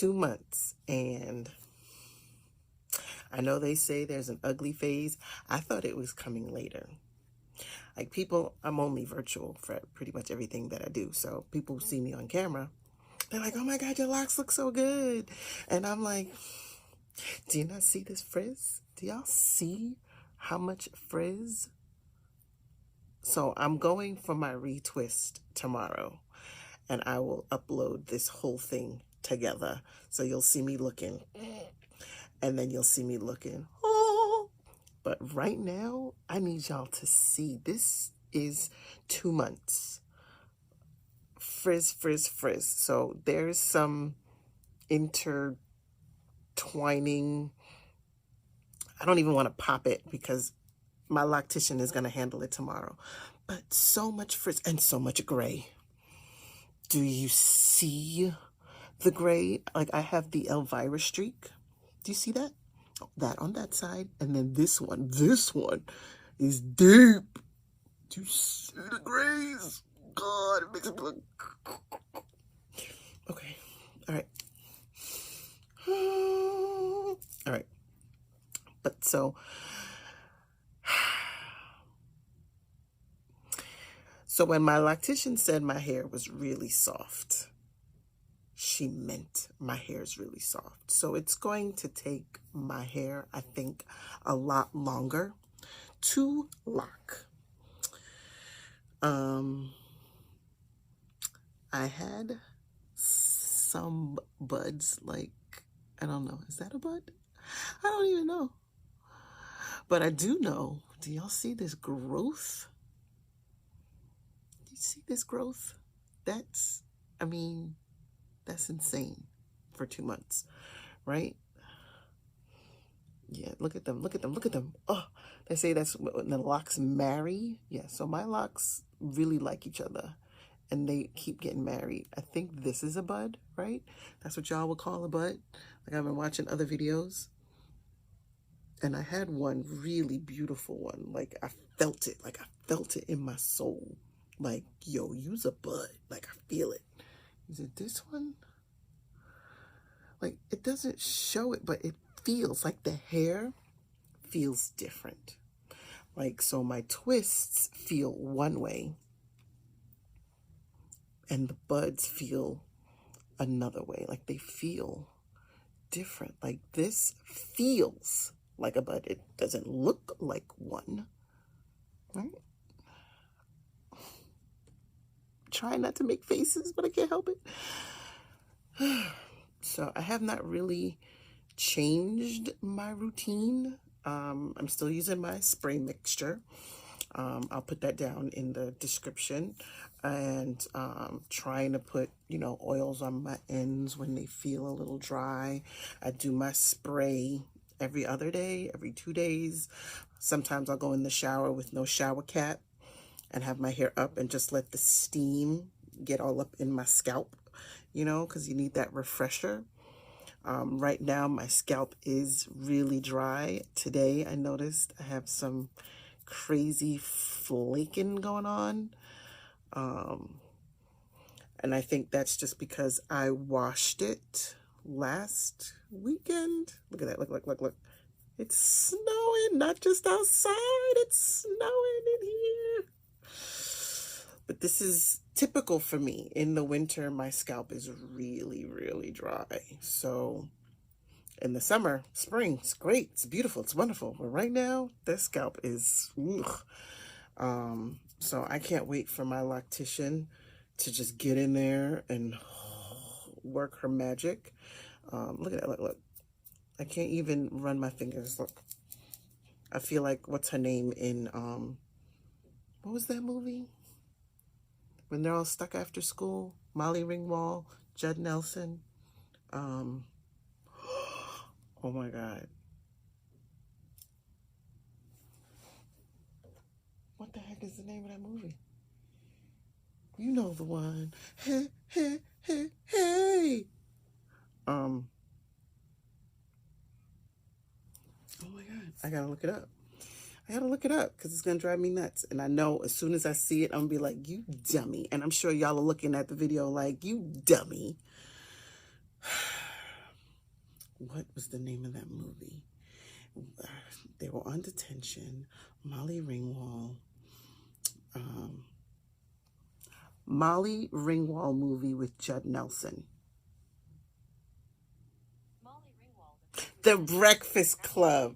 2 months, and I know they say there's an ugly phase. I thought it was coming later. Like people, I'm only virtual for pretty much everything that I do. So people see me on camera, they're like, oh my God, your locks look so good. And I'm like, do you not see this frizz? Do y'all see how much frizz? So I'm going for my retwist tomorrow, and I will upload this whole thing together. So you'll see me looking, and then you'll see me looking. Oh. But right now, I need y'all to see. This is 2 months. Frizz, frizz, frizz. So there's some intertwining. I don't even want to pop it because my loctician is going to handle it tomorrow. But so much frizz and so much gray. Do you see the gray? Like I have the Elvira streak. Do you see that? That on that side. And then this one is deep. Do you see the grays? God, it makes me look. Okay. All right. All right. But so when my loctician said my hair was really soft, she meant my hair is really soft. So it's going to take my hair, I think, a lot longer to lock. I had some buds, like, I don't know, is that a bud? I don't even know. But I do know, do y'all see this growth? Do you see this growth? That's, I mean, that's insane for 2 months, right? Yeah, look at them, look at them, look at them. Oh, they say that's when the locks marry. Yeah, so my locks really like each other, and they keep getting married. I think this is a bud, right? That's what y'all would call a bud. Like I've been watching other videos, and I had one really beautiful one. Like I felt it in my soul. Like, yo, use a bud. Like I feel it. Is it this one? Like it doesn't show it, but it feels like the hair feels different. Like, so my twists feel one way and the buds feel another way. Like they feel different. Like this feels like a bud. It doesn't look like one, right? Try not to make faces, but I can't help it. So I have not really changed my routine. I'm still using my spray mixture. I'll put that down in the description, and trying to put, you know, oils on my ends when they feel a little dry. I do my spray every other day, every 2 days. Sometimes I'll go in the shower with no shower cap and have my hair up and just let the steam get all up in my scalp, you know, because you need that refresher. Right now, my scalp is really dry. Today, I noticed I have some crazy flaking going on. And I think that's just because I washed it last weekend. Look at that. Look, look, look, look. It's snowing, not just outside. It's snowing in here. But this is typical for me. In the winter, my scalp is really, really dry. So in the summer, spring, it's great. It's beautiful. It's wonderful. But right now, this scalp is, ugh. So I can't wait for my loctician to just get in there and work her magic. Look at that. Look, look. I can't even run my fingers. Look. I feel like, what's her name in, what was that movie? When they're all stuck after school, Molly Ringwald, Judd Nelson. Oh my God. What the heck is the name of that movie? You know the one. Hey, hey, hey, hey. Oh my God. I gotta look it up. I gotta look it up because it's gonna drive me nuts. And I know as soon as I see it, I'm gonna be like, you dummy. And I'm sure y'all are looking at the video like, you dummy. what was the name of that movie? They were on detention. Molly Ringwald movie with Judd Nelson. The Breakfast Club.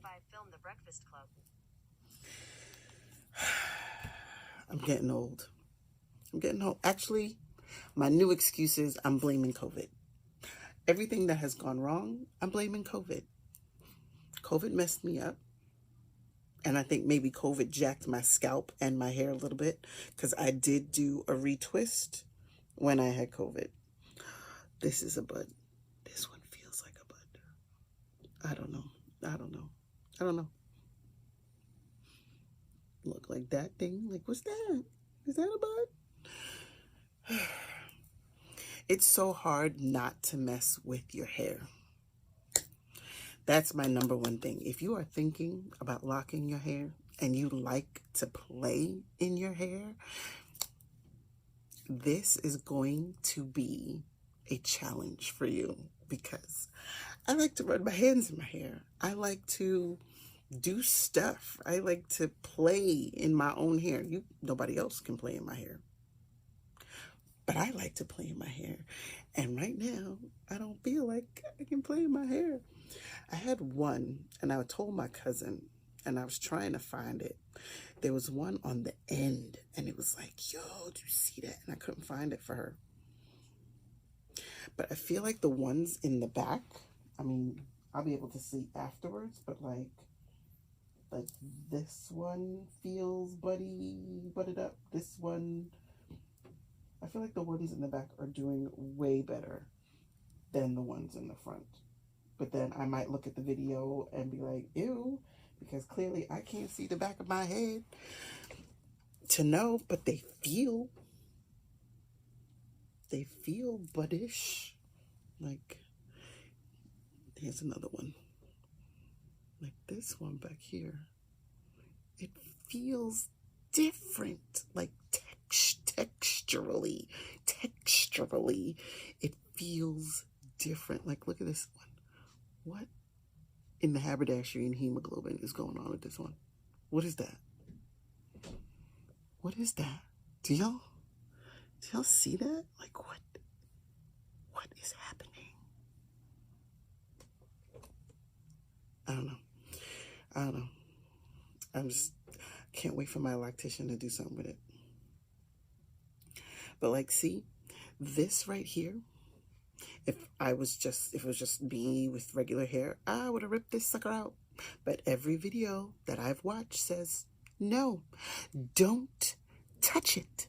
I'm getting old. Actually, my new excuse is I'm blaming COVID. Everything that has gone wrong, I'm blaming COVID. COVID messed me up. And I think maybe COVID jacked my scalp and my hair a little bit, because I did do a retwist when I had COVID. This is a bud. This one feels like a bud. I don't know. Look like that thing. Like, what's that? Is that a bud? It's so hard not to mess with your hair. That's my number one thing. If you are thinking about locking your hair and you like to play in your hair, this is going to be a challenge for you, because I like to run my hands in my hair. I like to do stuff. I like to play in my own hair. Nobody else can play in my hair. But I like to play in my hair. And right now, I don't feel like I can play in my hair. I had one, and I told my cousin, and I was trying to find it. There was one on the end, and it was like, yo, do you see that? And I couldn't find it for her. But I feel like the ones in the back, I mean, I'll be able to see afterwards, but like this one feels butted up. This one, I feel like the ones in the back are doing way better than the ones in the front. But then I might look at the video and be like, ew, because clearly I can't see the back of my head to know, but they feel buddish. Like, here's another one. Like this one back here. It feels different, like texturally, it feels different. Like, look at this one. What in the haberdashery and hemoglobin is going on with this one? What is that? What is that? Do y'all see that? Like, what is happening? I don't know. I can't wait for my loctician to do something with it. But like, see, this right here, if it was just me with regular hair, I would have ripped this sucker out. But every video that I've watched says, no, don't touch it.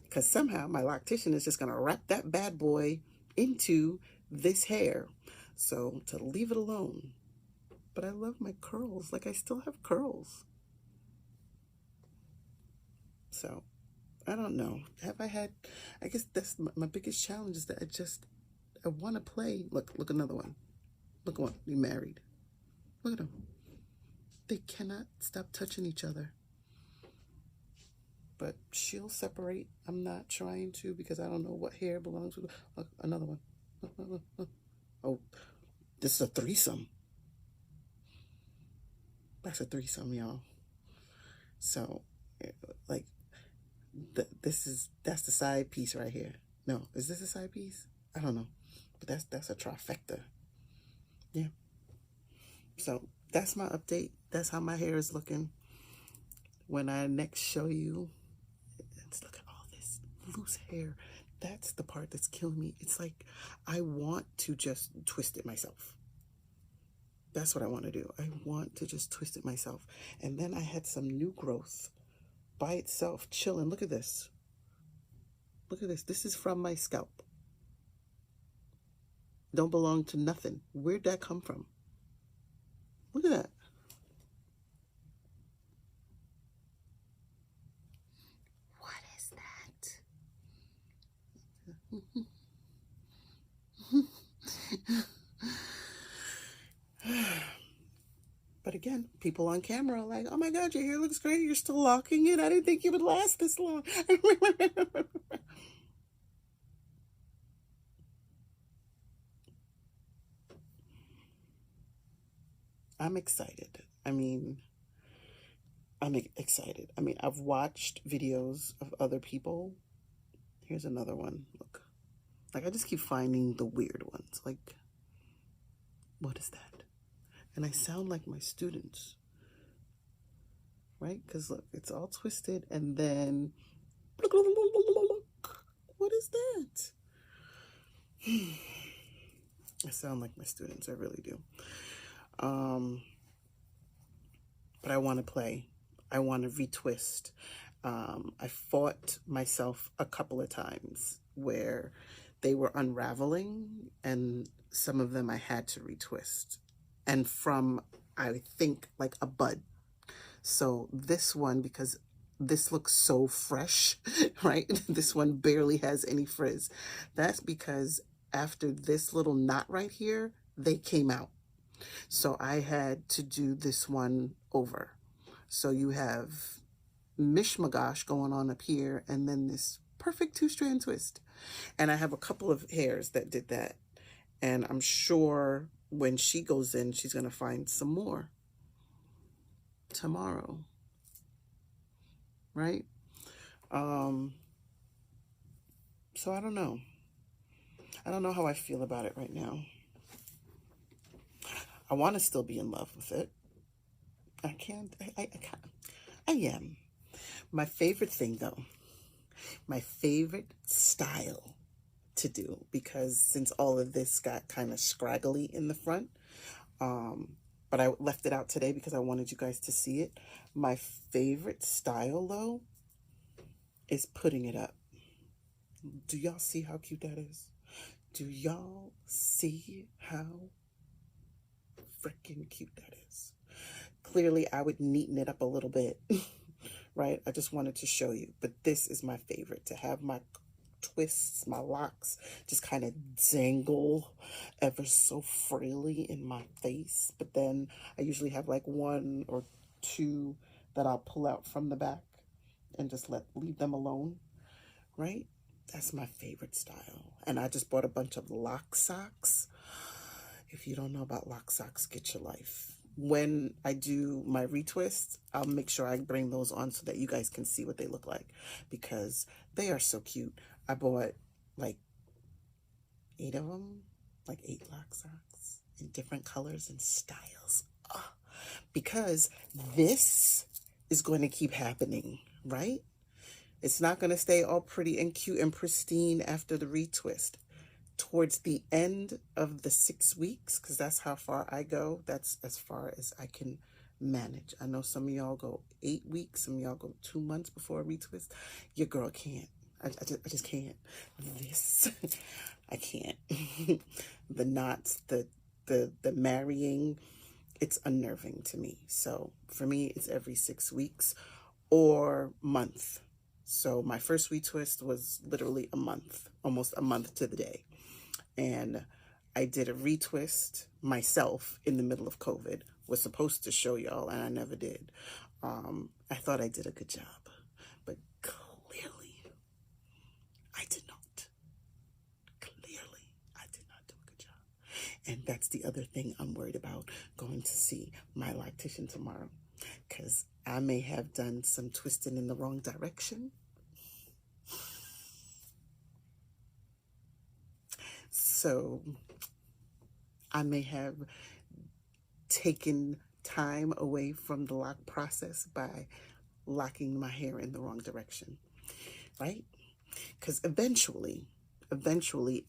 Because somehow my loctician is just going to wrap that bad boy into this hair. So to leave it alone. But I love my curls. Like, I still have curls. So, I don't know. I guess that's my biggest challenge, is that I want to play. Look, another one. Look, one, you married. Look at them. They cannot stop touching each other. But she'll separate. I'm not trying to, because I don't know what hair belongs to. Look, another one. Look. Oh, this is a threesome. That's a threesome, y'all. So, like, that's the side piece right here. No, is this a side piece? I don't know, but that's a trifecta. Yeah. So that's my update. That's how my hair is looking. When I next show you, let's look at all this loose hair. That's the part that's killing me. It's like I want to just twist it myself. That's what I want to do. I want to just twist it myself. And then I had some new growth by itself, chilling. Look at this. Look at this. This is from my scalp. Don't belong to nothing. Where'd that come from? Look at that. What is that? But again, people on camera are like, oh my God, your hair looks great. You're still locking it. I didn't think you would last this long. I'm excited. I mean, I'm excited. I mean, I've watched videos of other people. Here's another one. Look. Like, I just keep finding the weird ones. Like, what is that? And I sound like my students. Right? Because look, it's all twisted and then... What is that? I sound like my students. I really do. But I want to play. I want to retwist. I fought myself a couple of times where they were unraveling, and some of them I had to retwist. And from, I think, like a bud. So this one, because this looks so fresh, right? This one barely has any frizz. That's because after this little knot right here, they came out. So I had to do this one over. So you have mishmagosh going on up here, and then this perfect 2-strand twist. And I have a couple of hairs that did that. And I'm sure when she goes in, she's going to find some more tomorrow. Right? So I don't know. I don't know how I feel about it right now. I want to still be in love with it. I can't. I am. My favorite thing, though, my favorite style to do, because since all of this got kind of scraggly in the front, but I left it out today because I wanted you guys to see it. My favorite style, though, is putting it up. Do y'all see how cute that is? Do y'all see how freaking cute that is? Clearly, I would neaten it up a little bit, right? I just wanted to show you. But this is my favorite, to have my twists, my locks, just kind of dangle ever so freely in my face. But then I usually have like 1 or 2 that I'll pull out from the back and just leave them alone, right? That's my favorite style. And I just bought a bunch of Loc socks. If you don't know about Loc socks, get your life. When I do my retwist, I'll make sure I bring those on so that you guys can see what they look like, because they are so cute. I bought like 8 of them, like 8 Loc socks in different colors and styles. Oh, because this is going to keep happening, right? It's not going to stay all pretty and cute and pristine after the retwist. Towards the end of the 6 weeks, because that's how far I go, that's as far as I can manage. I know some of y'all go 8 weeks, some of y'all go 2 months before a retwist. Your girl can't. I just can't. This, I can't. The knots, the marrying, it's unnerving to me. So for me, it's every 6 weeks or month. So my first retwist was literally a month, almost a month to the day. And I did a retwist myself in the middle of COVID. Was supposed to show y'all, and I never did. I thought I did a good job, but clearly I did not. Clearly I did not do a good job. And that's the other thing I'm worried about, going to see my loctician tomorrow, because I may have done some twisting in the wrong direction. So I may have taken time away from the lock process by locking my hair in the wrong direction, right? Because eventually,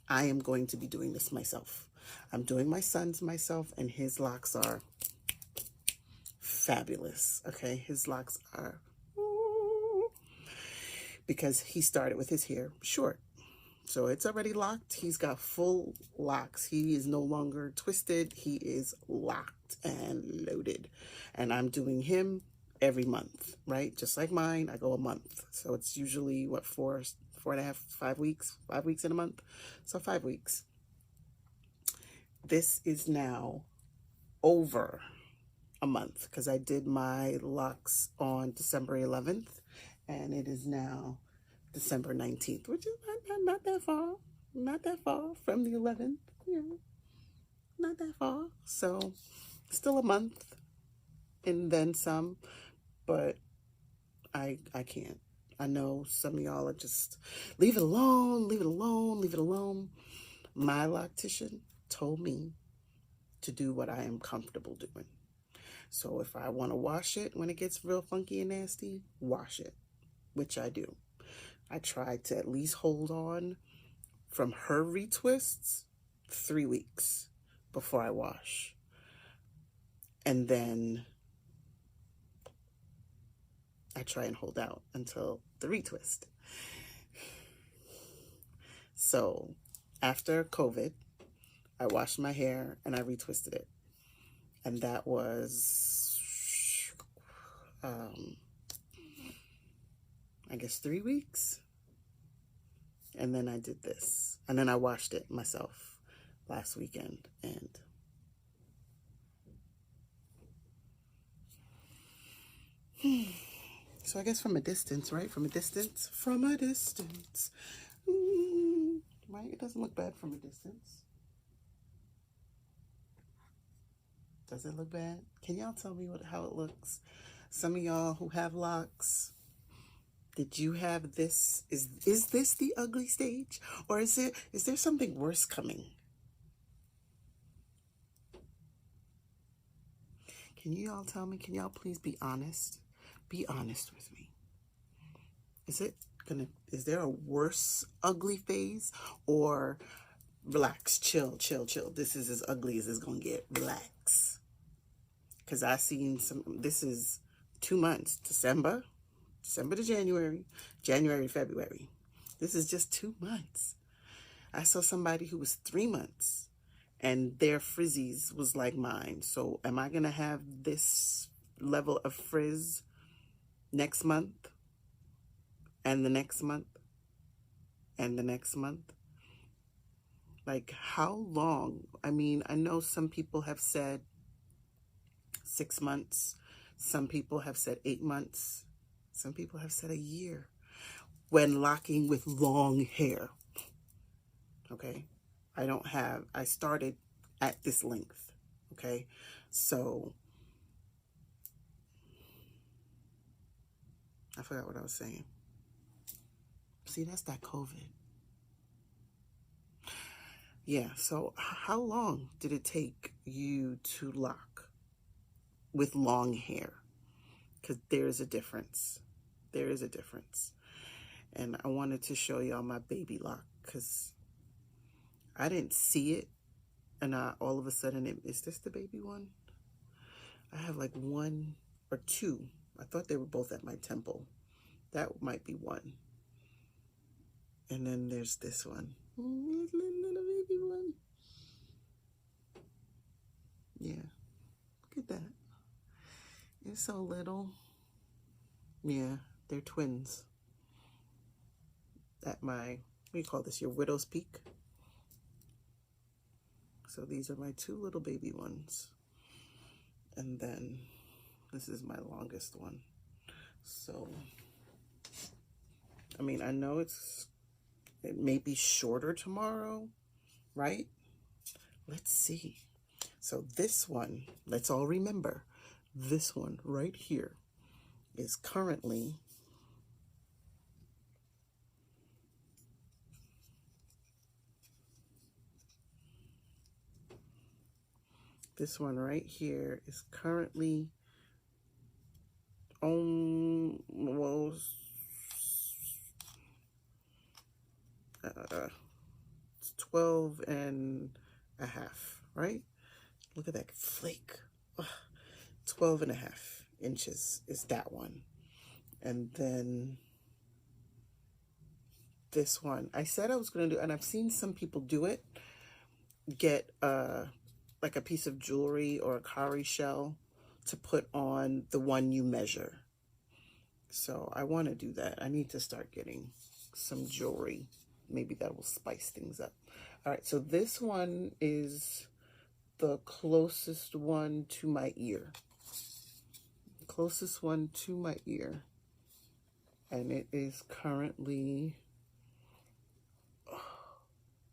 I am going to be doing this myself. I'm doing my son's myself, and his locks are fabulous, okay? His locks are, because he started with his hair short. So it's already locked. He's got full locks. He is no longer twisted. He is locked and loaded. And I'm doing him every month, right? Just like mine, I go a month. So it's usually, what, 4.5, 5 weeks? 5 weeks in a month? So 5 weeks. This is now over a month, because I did my locks on December 11th, and it is now December 19th, which is not that far. Not that far from the 11th, you know, not that far. So Still a month and then some, but I can't. I know some of y'all are just, leave it alone, leave it alone, leave it alone. My loctician told me to do what I am comfortable doing. So if I want to wash it when it gets real funky and nasty, wash it, which I do. I try to at least hold on from her retwists 3 weeks before I wash. And then I try and hold out until the retwist. So after COVID, I washed my hair and I retwisted it. And that was, I guess 3 weeks. And then I did this. And then I washed it myself last weekend. And so I guess from a distance, right? From a distance. Right? It doesn't look bad from a distance. Does it look bad? Can y'all tell me how it looks? Some of y'all who have locks, did you have this? Is this the ugly stage? Or is there something worse coming? Can you all tell me? Can y'all please be honest? Be honest with me. Is there a worse ugly phase? Or relax, chill. This is as ugly as it's gonna get. Relax. Because I seen this is 2 months, December to January, January to February. This is just 2 months. I saw somebody who was 3 months and their frizzies was like mine. So am I gonna have this level of frizz next month and the next month and the next month? Like, how long? I mean, I know some people have said 6 months. Some people have said 8 months. Some people have said a year when locking with long hair. Okay. I started at this length. Okay. So I forgot what I was saying. See, that's that COVID. Yeah. So how long did it take you to lock with long hair? Because there's a difference. There is a difference. And I wanted to show y'all my baby lock because I didn't see it. And all of a sudden, is this the baby one? I have like 1 or 2. I thought they were both at my temple. That might be one. And then there's this one. Little baby one. Yeah. Look at that. It's so little. Yeah, they're twins. At my, what do you call this? Your widow's peak. So these are my 2 little baby ones. And then this is my longest one. So, I mean, I know it may be shorter tomorrow, right? Let's see. So this one, let's all remember, this one right here is currently almost 12 and a half, right? Look at that flake. Ugh. 12 and a half inches is that one. And then this one, I said I was going to do, and I've seen some people do it, get like a piece of jewelry or a cowrie shell to put on the one you measure. So I want to do that. I need to start getting some jewelry. Maybe that will spice things up. All right, so this one is the closest one to my ear. Closest one to my ear. And it is currently,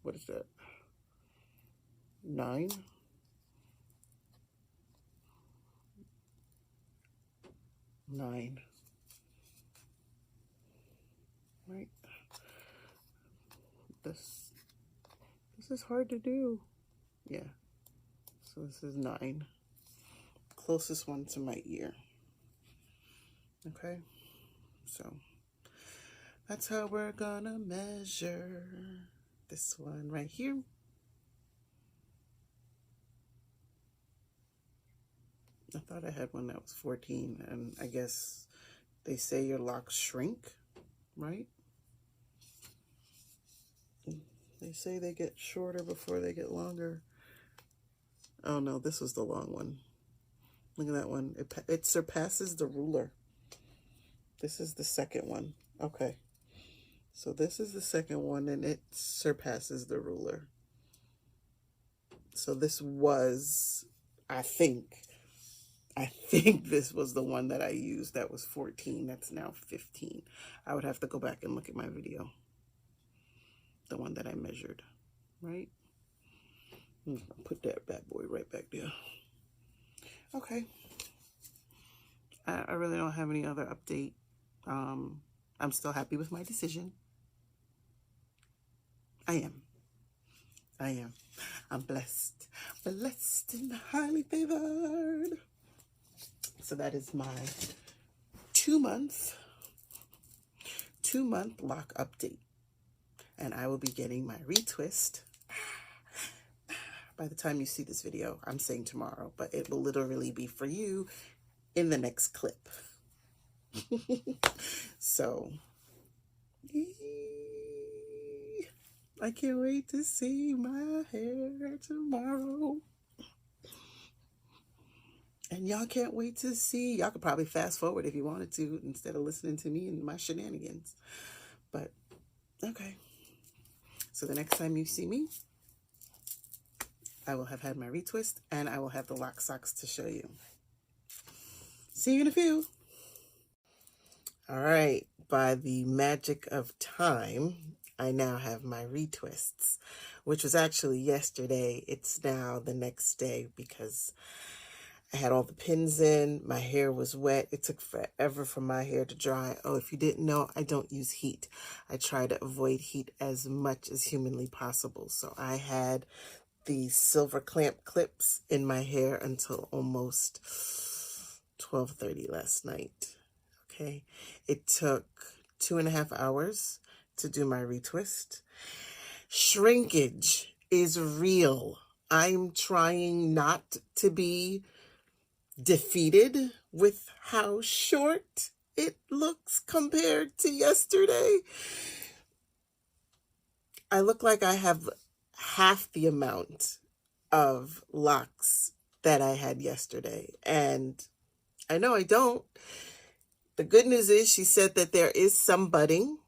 what is that? 9? 9. Right? This is hard to do. Yeah. So this is 9. Closest one to my ear. Okay. So that's how we're gonna measure this one right here. I thought I had one that was 14, and I guess they say your locks shrink, right? They say they get shorter before they get longer. Oh no, this was the long one. Look at that one. It surpasses the ruler. This is the second one. Okay. So this is the second one, and it surpasses the ruler. So this was, I think this was the one that I used that was 14. That's now 15. I would have to go back and look at my video. The one that I measured, right? Put that bad boy right back there. Okay. I really don't have any other update. I'm still happy with my decision. I am. I'm blessed. Blessed and highly favored. So that is my 2-month lock update. And I will be getting my retwist by the time you see this video. I'm saying tomorrow, but it will literally be for you in the next clip. So I can't wait to see my hair tomorrow. And y'all can't wait to see. Y'all could probably fast forward if you wanted to instead of listening to me and my shenanigans. But okay. So the next time you see me, I will have had my retwist and I will have the lock socks to show you. See you in a few. All right. By the magic of time, I now have my retwists, which was actually yesterday. It's now the next day because I had all the pins in. My hair was wet. It took forever for my hair to dry. Oh, if you didn't know, I don't use heat. I try to avoid heat as much as humanly possible. So I had the silver clamp clips in my hair until almost 12:30 last night. Okay. It took 2.5 hours to do my retwist. Shrinkage is real. I'm trying not to be defeated with how short it looks compared to yesterday. I look like I have half the amount of locks that I had yesterday, and I know I don't. The good news is she said that there is some budding.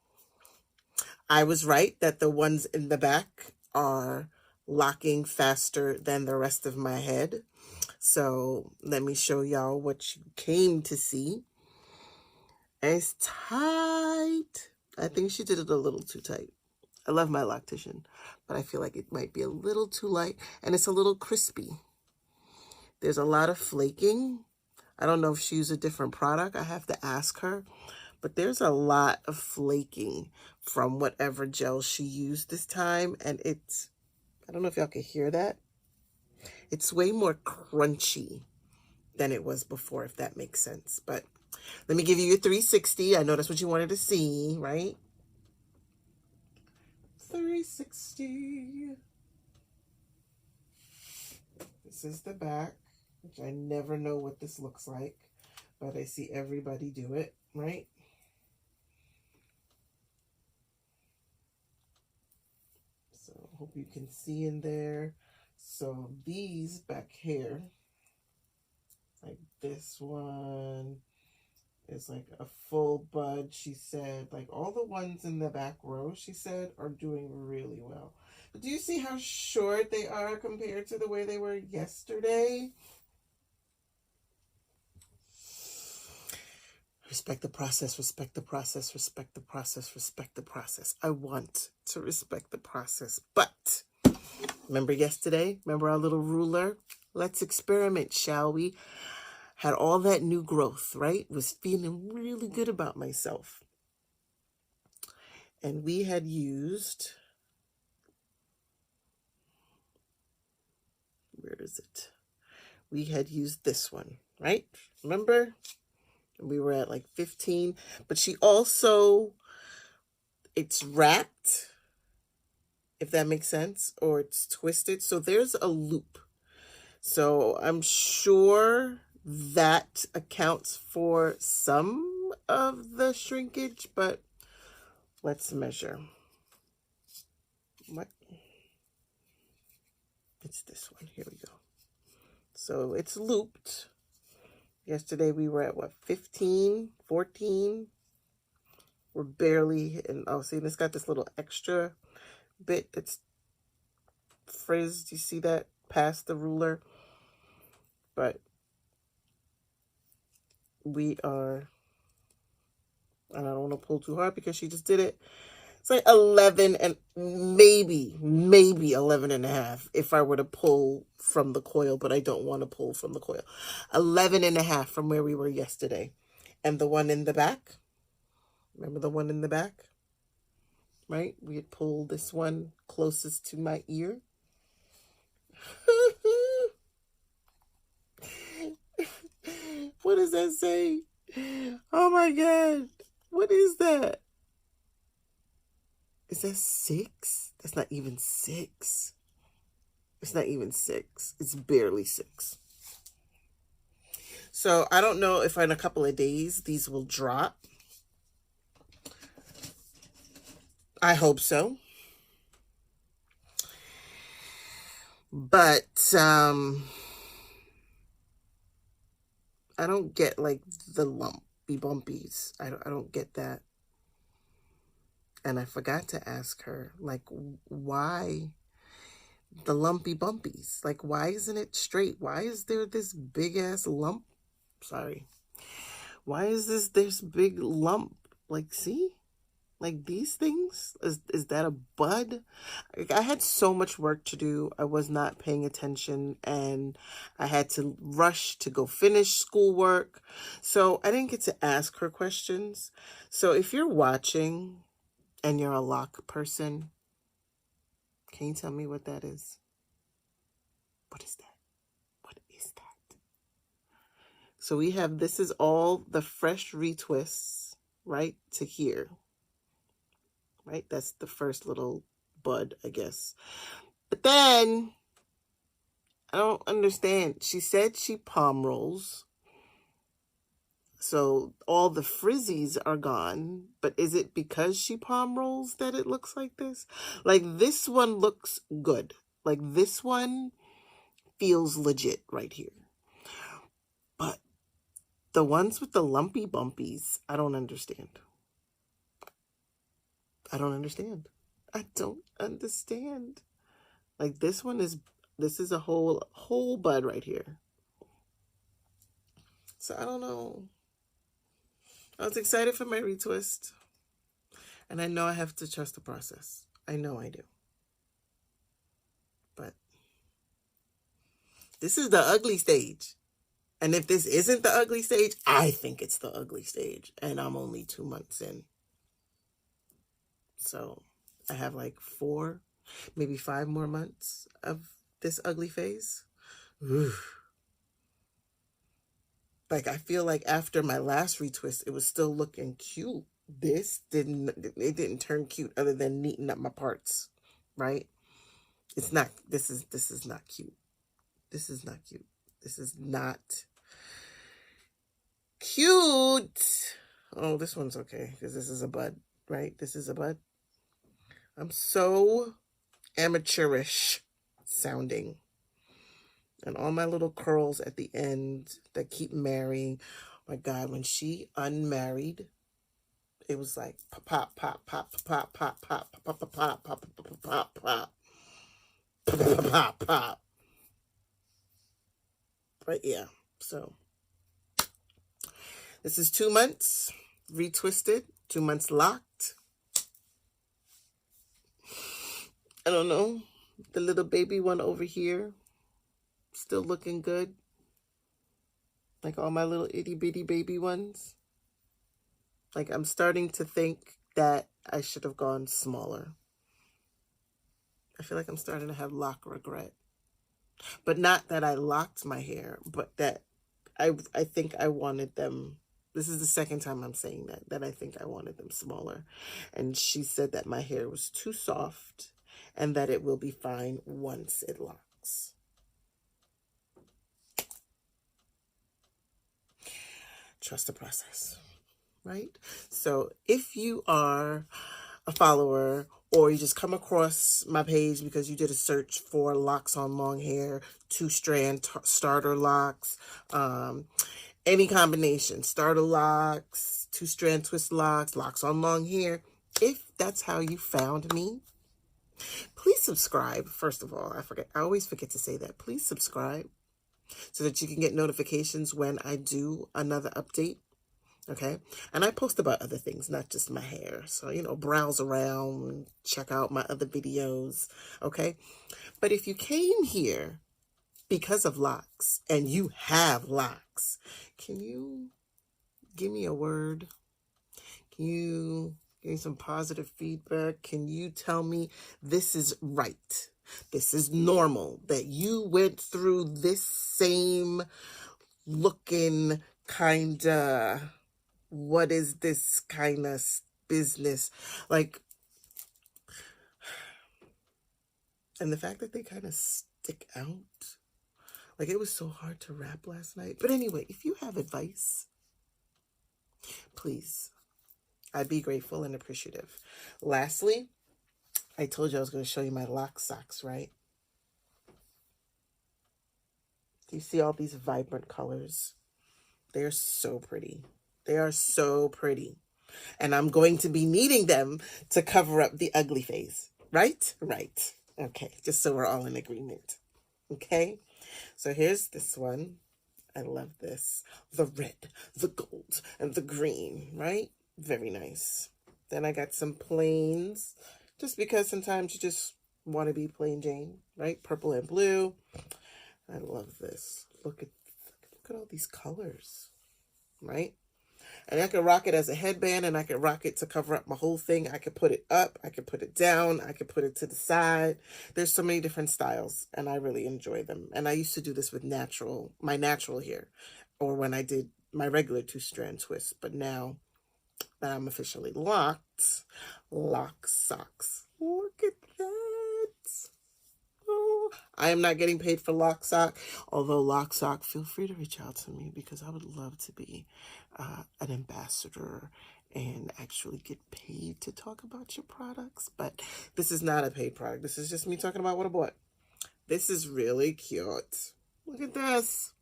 I was right that the ones in the back are locking faster than the rest of my head. So let me show y'all what you came to see. It's tight. I think she did it a little too tight. I love my loctician, but I feel like it might be a little too light, and it's a little crispy. There's a lot of flaking. I don't know if she used a different product. I have to ask her. But there's a lot of flaking from whatever gel she used this time. And it's, I don't know if y'all can hear that. It's way more crunchy than it was before, if that makes sense. But let me give you your 360. I know that's what you wanted to see, right? 360. This is the back, which I never know what this looks like, but I see everybody do it, right? So hope you can see in there. So these back here, like this one is like a full bud. She said, like all the ones in the back row, she said, are doing really well. But do you see how short they are compared to the way they were yesterday? Respect the process, respect the process, respect the process, respect the process. I want to respect the process, but remember yesterday? Remember our little ruler? Let's experiment, shall we? had all that new growth, right? Was feeling really good about myself. And we had used, where is it? We had used this one, right? Remember? We were at like 15, but she also, it's wrapped, if that makes sense, or it's twisted. So there's a loop. So I'm sure that accounts for some of the shrinkage, but let's measure. What? It's this one. Here we go. So it's looped. Yesterday we were at what, 15, 14? We're barely hitting. Oh, see, it's got this little extra bit that's frizzed. You see that past the ruler? But we are, and I don't want to pull too hard because she just did it. It's like 11 and maybe 11 and a half if I were to pull from the coil, but I don't want to pull from the coil. 11 and a half from where we were yesterday. And the one in the back, remember the one in the back, right? We had pulled this one closest to my ear. What does that say? Oh my God. What is that? Is that 6? That's not even 6. It's not even 6. It's barely 6. So I don't know if in a couple of days these will drop. I hope so. But I don't get like the lumpy bumpies. I don't get that. And I forgot to ask her, like, why the lumpy bumpies? Like, why isn't it straight? Why is there this big ass lump? Sorry. Why is this big lump? Like, see? Like these things? Is that a bud? I had so much work to do. I was not paying attention and I had to rush to go finish schoolwork. So I didn't get to ask her questions. So if you're watching and you're a loc person, can you tell me what that is? What is that? What is that? So we have, this is all the fresh retwists, right, to here. Right? That's the first little bud, I guess. But then, I don't understand. She said she palm rolls. So all the frizzies are gone. But is it because she palm rolls that it looks like this? Like this one looks good. Like this one feels legit right here. But the ones with the lumpy bumpies, I don't understand. I don't understand. I don't understand. Like this one is, this is a whole bud right here. So I don't know. I was excited for my retwist. And I know I have to trust the process. I know I do. But this is the ugly stage. And if this isn't the ugly stage, I think it's the ugly stage. And I'm only 2 months in. So I have like 4, maybe 5 more months of this ugly phase. Oof. Like I feel like after my last retwist, it was still looking cute. This didn't turn cute other than neating up my parts, right? It's not, this is not cute. This is not cute. This is not cute. Oh, this one's okay because this is a bud, right? This is a bud. I'm so amateurish sounding. And all my little curls at the end that keep marrying. Oh my God, when she unmarried, it was like pop, pop, pop, pop, pop, pop, pop, pop, pop, pop, pop, pop, pop, pop, pop, pop. But yeah, so this is 2 months retwisted, 2 months locked. I don't know. The little baby one over here, still looking good. Like all my little itty bitty baby ones. Like I'm starting to think that I should have gone smaller. I feel like I'm starting to have lock regret. But not that I locked my hair, but that I think I wanted them. This is the second time I'm saying that I think I wanted them smaller. And she said that my hair was too soft and that it will be fine once it locks. Trust the process, right? So if you are a follower or you just come across my page because you did a search for locks on long hair, 2-strand starter locks, any combination, starter locks, 2-strand twist locks, locks on long hair, if that's how you found me, please subscribe. First of all, I always forget to say that. Please subscribe so that you can get notifications when I do another update. Okay. And I post about other things, not just my hair. So, you know, browse around, check out my other videos. Okay. But if you came here because of locks and you have locks, can you give me a word? Can you give me some positive feedback? Can you tell me this is right? This is normal, that you went through this same looking kind of, what is this kind of business? Like, and the fact that they kind of stick out, like it was so hard to wrap last night. But anyway, if you have advice, please, I'd be grateful and appreciative. Lastly, I told you I was going to show you my Loc socks, right? Do you see all these vibrant colors? They're so pretty. They are so pretty. And I'm going to be needing them to cover up the ugly phase. Right? Right. Okay. Just so we're all in agreement. Okay. So here's this one. I love this. The red, the gold, and the green. Right? Very nice. Then I got some plains. Just because sometimes you just want to be plain Jane. Right? Purple and blue. I love this. Look at all these colors. Right? And I could rock it as a headband, and I could rock it to cover up my whole thing. I could put it up. I could put it down. I could put it to the side. There's so many different styles, and I really enjoy them. And I used to do this with my natural hair, or when I did my regular 2-strand twist. But now that I'm officially locked, Loc socks. Look at that. Oh, I am not getting paid for Loc sock, although Loc sock, feel free to reach out to me because I would love to be an ambassador and actually get paid to talk about your products. But this is not a paid product. This is just me talking about what I bought. This is really cute. Look at this.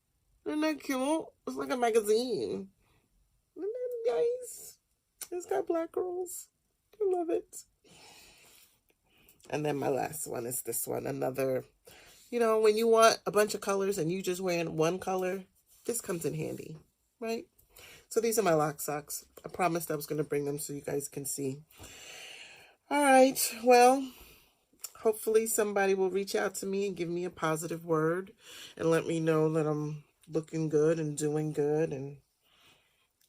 Isn't that cute? It's like a magazine. Isn't that nice? It's got black girls. I love it. And then my last one is this one. Another, you know, when you want a bunch of colors and you just wearing one color, this comes in handy, right? So these are my Loc socks. I promised I was going to bring them so you guys can see. All right. Well, hopefully somebody will reach out to me and give me a positive word and let me know that I'm looking good and doing good, and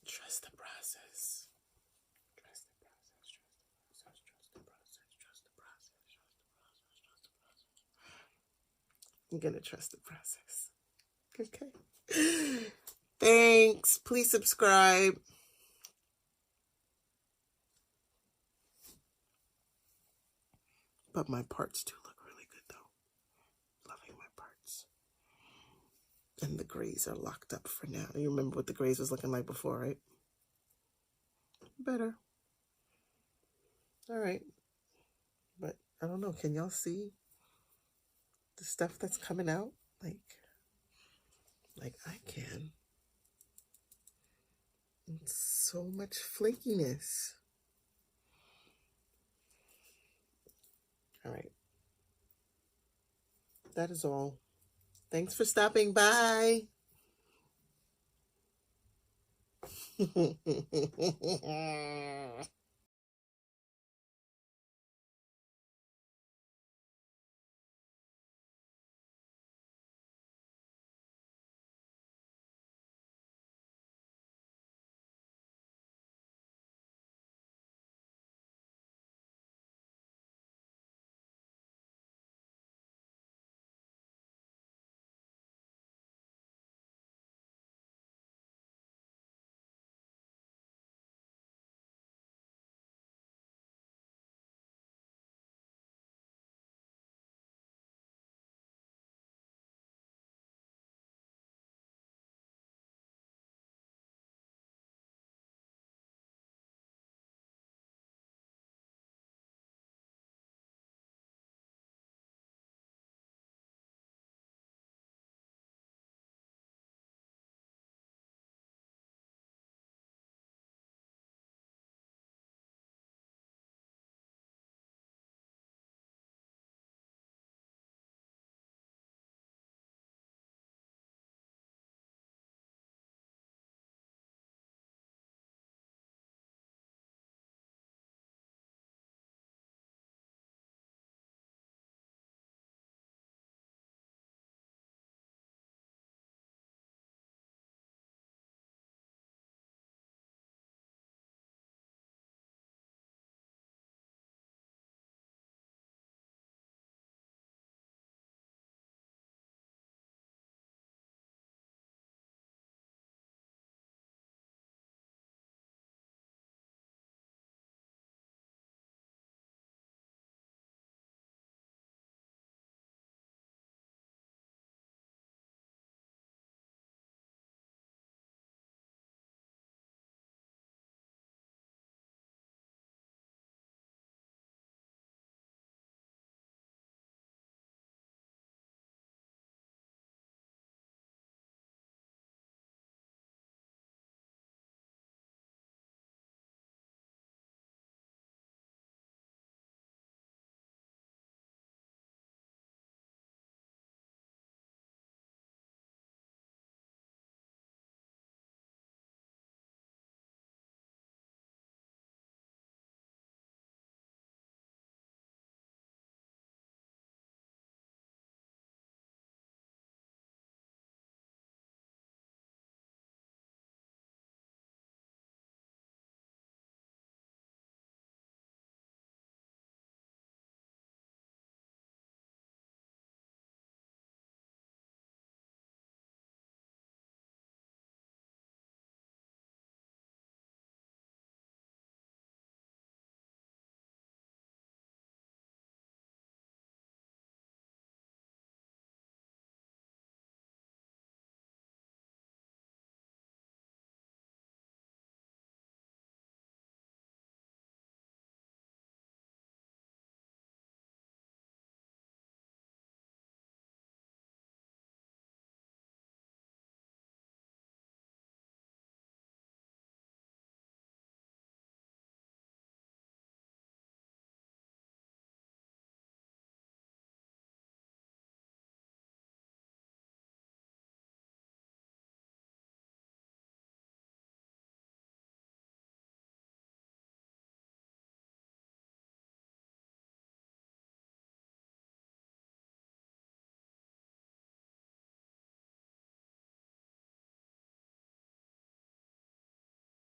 trust the process. Trust the process. Trust the process. Trust the process. Trust the process. I'm going to trust the process. Okay. Thanks. Please subscribe. But my parts do look really good, though. Loving my parts. And the grays are locked up for now. You remember what the grays was looking like before, right? Better. All right. But I don't know. Can y'all see the stuff that's coming out? Like I can. And so much flakiness. All right. That is all. Thanks for stopping by.